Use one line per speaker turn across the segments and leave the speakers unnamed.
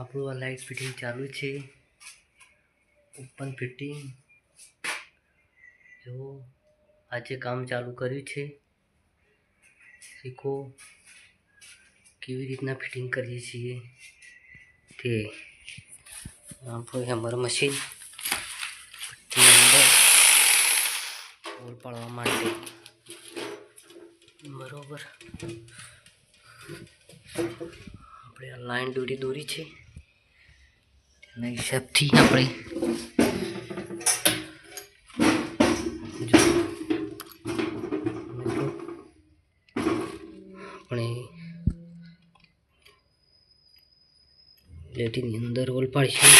આપણું આ light fitting ચાલુ છે. ઓપન ફિટિંગ જો આજે કામ ચાલુ કર્યું છે. શીખો કેવી રીતના ફિટિંગ કરીએ છીએ તે. આપણું હેમર મશીન અંદર હોલ પાડવા માટે બરોબર. આપણે આ લાઈન દોરી છે તેના હિસાબથી આપણે પ્લેટની અંદર હોલ પાડીશું.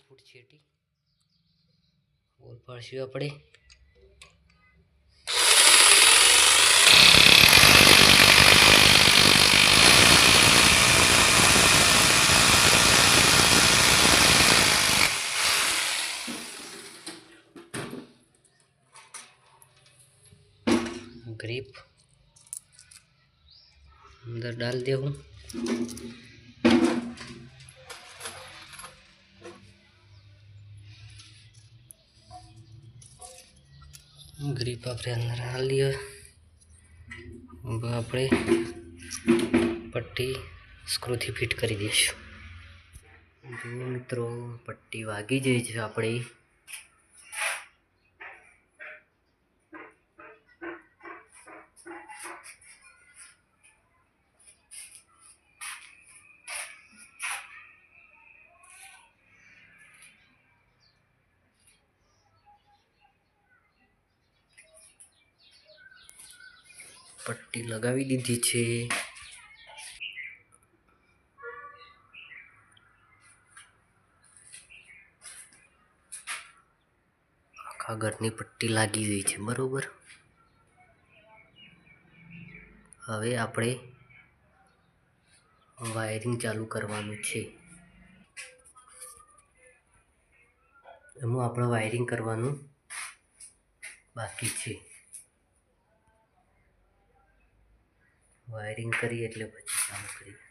ફૂટ છેટી હોલ પાડીશું આપણે. ग्रिप अंदर डाल दे हूँ. ग्रिप अपने अंदर डाल दिया. अब આપણે પટ્ટી સ્ક્રૂથી ફિટ કરી દઈશું. જો મિત્રો પટ્ટી વાગી જાય છે આપણી. પટ્ટી લગાવી દીધી છે. આખા ઘરની પટ્ટી લાગી ગઈ છે બરોબર. હવે આપણે વાયરિંગ ચાલુ કરવાનું છે. એમાં આપણે વાયરિંગ કરવાનું બાકી છે. વાયરિંગ કરીએ એટલે પછી ચાલુ કરીએ.